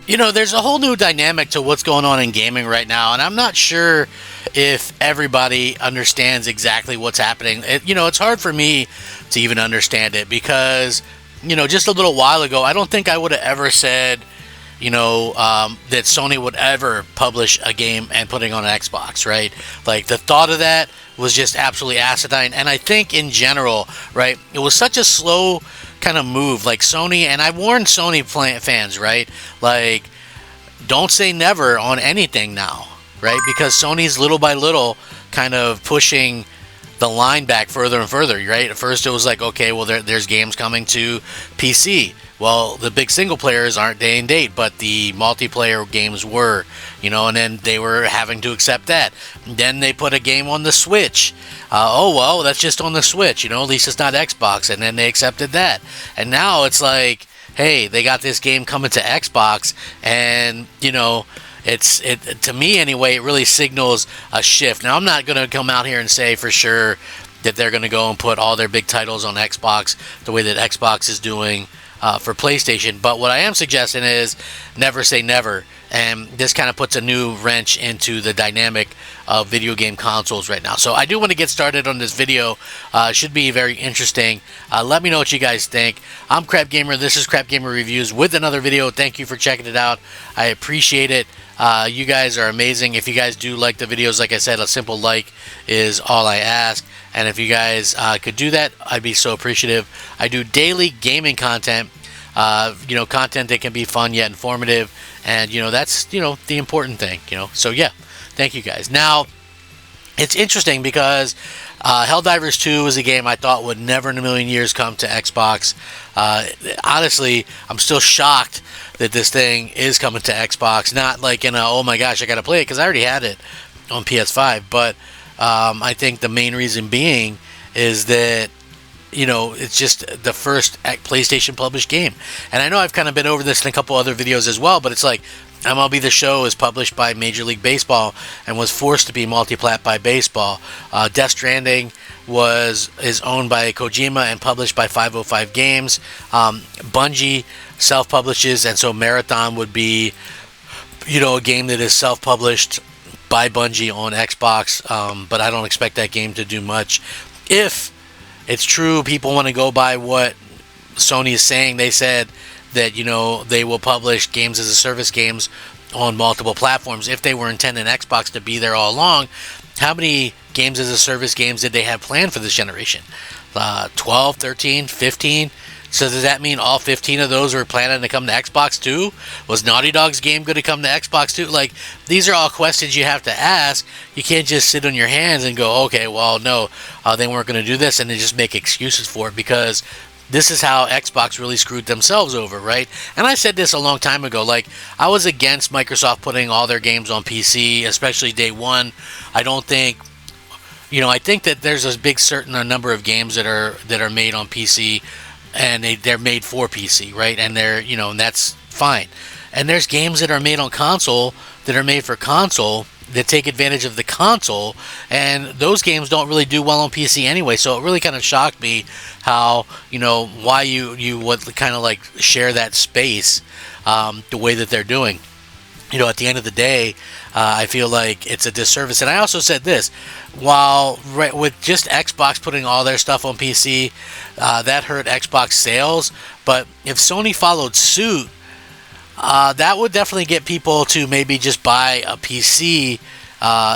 There's a whole new dynamic to what's going on in gaming right now, and I'm not sure if everybody understands exactly what's happening. It's hard for me to even understand it because, just a little while ago, I don't think I would have ever said, that Sony would ever publish a game and putting on an Xbox, right? Like the thought of that was just absolutely asinine. And I think in general, right, it was such a slow kind of move. Like Sony, and I warned Sony fans, right? Like, don't say never on anything now, right? Because Sony's little by little kind of pushing the line back further and further, right? At first it was like, okay, well, there's games coming to PC. Well, the big single players aren't day and date, but the multiplayer games were, and then they were having to accept that. Then they put a game on the Switch. Oh, well, that's just on the Switch, at least it's not Xbox. And then they accepted that. And now it's like, hey, they got this game coming to Xbox, and, it to me anyway, it really signals a shift. Now, I'm not going to come out here and say for sure that they're going to go and put all their big titles on Xbox the way that Xbox is doing for PlayStation. But what I am suggesting is never say never. And this kind of puts a new wrench into the dynamic of video game consoles right now. So I do want to get started on this video. It should be very interesting. Let me know what you guys think. I'm Crap Gamer. This is Crap Gamer Reviews with another video. Thank you for checking it out. I appreciate it. You guys are amazing. If you guys do like the videos, like I said, a simple like is all I ask. And if you guys could do that, I'd be so appreciative. I do daily gaming content, content that can be fun yet informative. And, that's, the important thing, So, yeah, thank you guys. Now, it's interesting because Helldivers 2 is a game I thought would never in a million years come to Xbox. Honestly, I'm still shocked that this thing is coming to Xbox. Not like in a, oh my gosh, I got to play it, because I already had it on PS5. But I think the main reason being is that, it's just the first PlayStation published game. And I know I've kind of been over this in a couple other videos as well, but it's like MLB The Show is published by Major League Baseball and was forced to be multi-plat by baseball. Death Stranding is owned by Kojima and published by 505 Games. Bungie self-publishes, and so Marathon would be, a game that is self-published by Bungie on Xbox, but I don't expect that game to do much. If it's true, people want to go by what Sony is saying. They said that, they will publish games as a service games on multiple platforms. If they were intending Xbox to be there all along, how many games as a service games did they have planned for this generation? 12, 13, 15? So does that mean all 15 of those were planning to come to Xbox too? Was Naughty Dog's game going to come to Xbox too? Like, these are all questions you have to ask. You can't just sit on your hands and go, okay, well, no, they weren't going to do this, and then just make excuses for it, because this is how Xbox really screwed themselves over, right? And I said this a long time ago. Like, I was against Microsoft putting all their games on PC, especially day one. I don't think, I think that there's a big certain number of games that are made on PC, and they're made for PC, right? And they're, and that's fine. And there's games that are made on console that are made for console that take advantage of the console, and those games don't really do well on PC anyway. So it really kind of shocked me how, why you would kind of like share that space the way that they're doing. At the end of the day, I feel like it's a disservice. And I also said this, while with just Xbox putting all their stuff on PC, that hurt Xbox sales. But if Sony followed suit, that would definitely get people to maybe just buy a PC,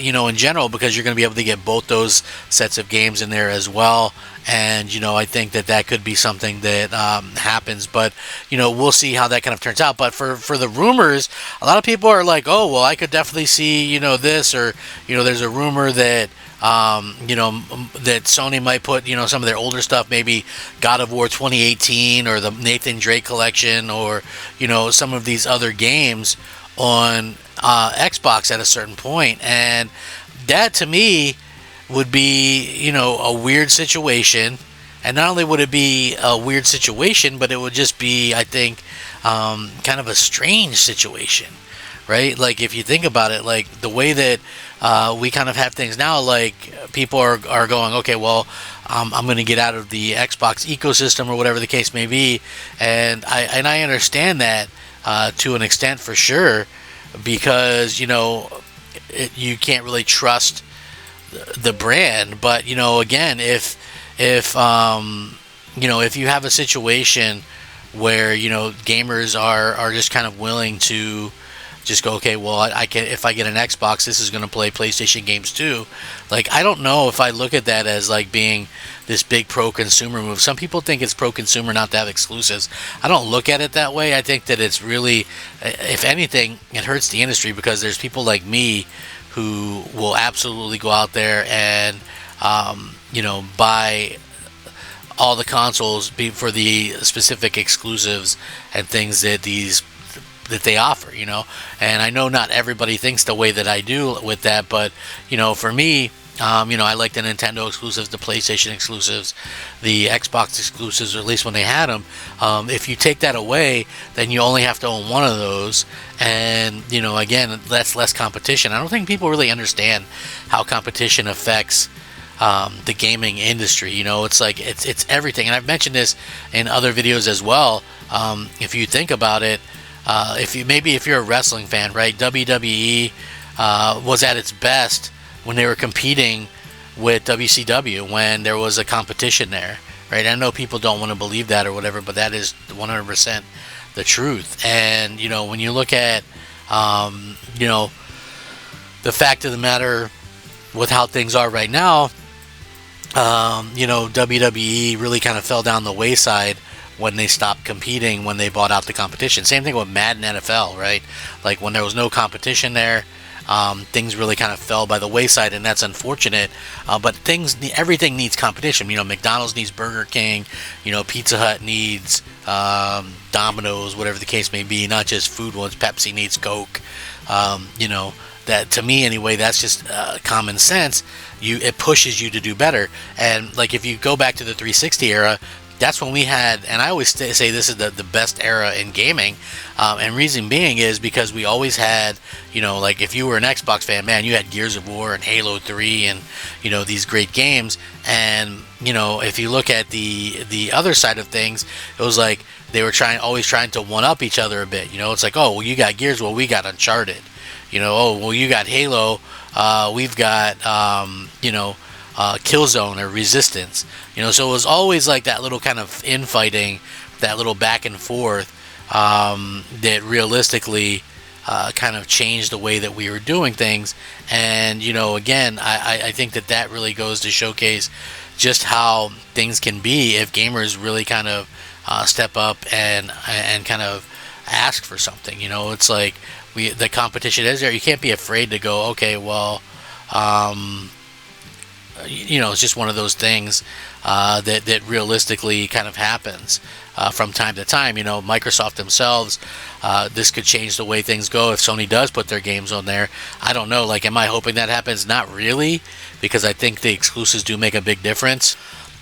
in general, because you're going to be able to get both those sets of games in there as well. And, I think that could be something that happens. But, we'll see how that kind of turns out. But for the rumors, a lot of people are like, oh, well, I could definitely see, this, or, there's a rumor that, that Sony might put, some of their older stuff, maybe God of War 2018 or the Nathan Drake collection, or, some of these other games on Xbox at a certain point. And that, to me, would be, a weird situation. And not only would it be a weird situation, but it would just be, I think, kind of a strange situation, right? Like, if you think about it, like the way that we kind of have things now, like people are going, okay, well, I'm going to get out of the Xbox ecosystem, or whatever the case may be. And I understand that. to an extent for sure, because you can't really trust the brand. But again, if you have a situation where gamers are just kind of willing to just go, okay, well, I can, if I get an Xbox, this is going to play PlayStation games too. Like, I don't know if I look at that as like being this big pro-consumer move. Some people think it's pro-consumer not to have exclusives. I don't look at it that way. I think that it's really, if anything, it hurts the industry, because there's people like me who will absolutely go out there and buy all the consoles for the specific exclusives and things that they offer, and I know not everybody thinks the way that I do with that, but for me, I like the Nintendo exclusives, the PlayStation exclusives, the Xbox exclusives, or at least when they had them. If you take that away, then you only have to own one of those, and again, that's less competition. I don't think people really understand how competition affects the gaming industry. It's like it's everything, and I've mentioned this in other videos as well. If you think about it, if you're a wrestling fan, right? WWE was at its best when they were competing with WCW, when there was a competition there, right? I know people don't want to believe that or whatever, but that is 100% the truth. And when you look at the fact of the matter with how things are right now, WWE really kind of fell down the wayside when they stopped competing, when they bought out the competition. Same thing with Madden NFL, right? Like, when there was no competition there, things really kind of fell by the wayside, and that's unfortunate. But everything needs competition. McDonald's needs Burger King. Pizza Hut needs Domino's, whatever the case may be. Not just food ones. Pepsi needs Coke. That, to me anyway, that's just common sense. It pushes you to do better. And like, if you go back to the 360 era, that's when we had, and I always say this is the best era in gaming, and reason being is because we always had, like, if you were an Xbox fan, man, you had Gears of War and Halo 3 and these great games. And if you look at the other side of things, it was like they were always trying to one up each other a bit. It's like, oh, well, you got Gears, well, we got Uncharted. Oh, well, you got Halo, we've got Killzone or Resistance. So it was always like that little kind of infighting, that little back and forth, that realistically kind of changed the way that we were doing things. And again, I think that really goes to showcase just how things can be if gamers really kind of step up and kind of ask for something. It's like the competition is there. You can't be afraid to go, okay, well, it's just one of those things that realistically kind of happens from time to time. Microsoft themselves, this could change the way things go if Sony does put their games on there. I don't know. Like, am I hoping that happens? Not really, because I think the exclusives do make a big difference.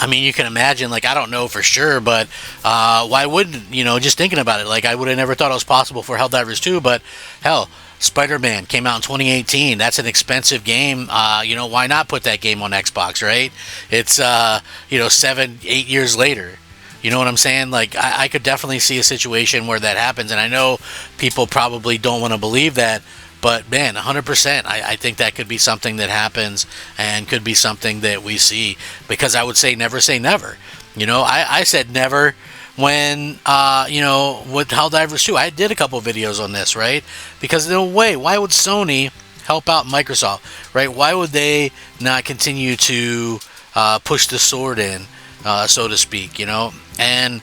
I mean, you can imagine, like, I don't know for sure, but why wouldn't, just thinking about it, like, I would have never thought it was possible for Helldivers 2, but hell, Spider-Man came out in 2018. That's an expensive game. Why not put that game on Xbox, right? It's 7-8 years later. You know what I'm saying? Like, I could definitely see a situation where that happens, and I know people probably don't want to believe that, but man, 100%, I think that could be something that happens and could be something that we see, because I would say never say never. I said never when, with Helldivers 2, I did a couple videos on this, right? Because no way, why would Sony help out Microsoft, right? Why would they not continue to push the sword in, so to speak, And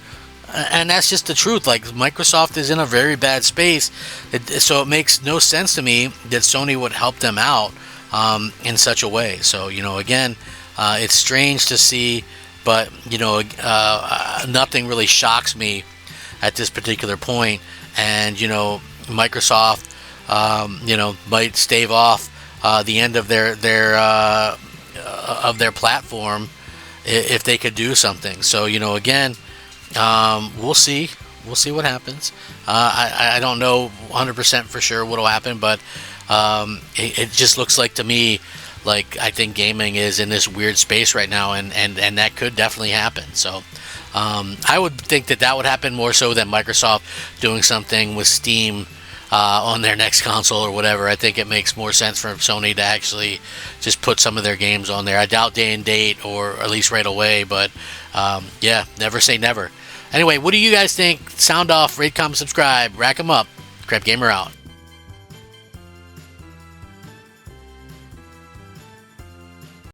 that's just the truth. Like, Microsoft is in a very bad space, so it makes no sense to me that Sony would help them out in such a way. So, again, it's strange to see, but, nothing really shocks me at this particular point. And, Microsoft, might stave off the end of their platform if they could do something. So, again, we'll see what happens. I don't know 100% for sure what will happen, but it just looks like to me like I think gaming is in this weird space right now, and that could definitely happen. So I would think that would happen more so than Microsoft doing something with Steam on their next console or whatever. I think it makes more sense for Sony to actually just put some of their games on there. I doubt day and date, or at least right away, but yeah, never say never. Anyway, what do you guys think? Sound off, rate, comment, subscribe, rack 'em up. Crap Gamer out.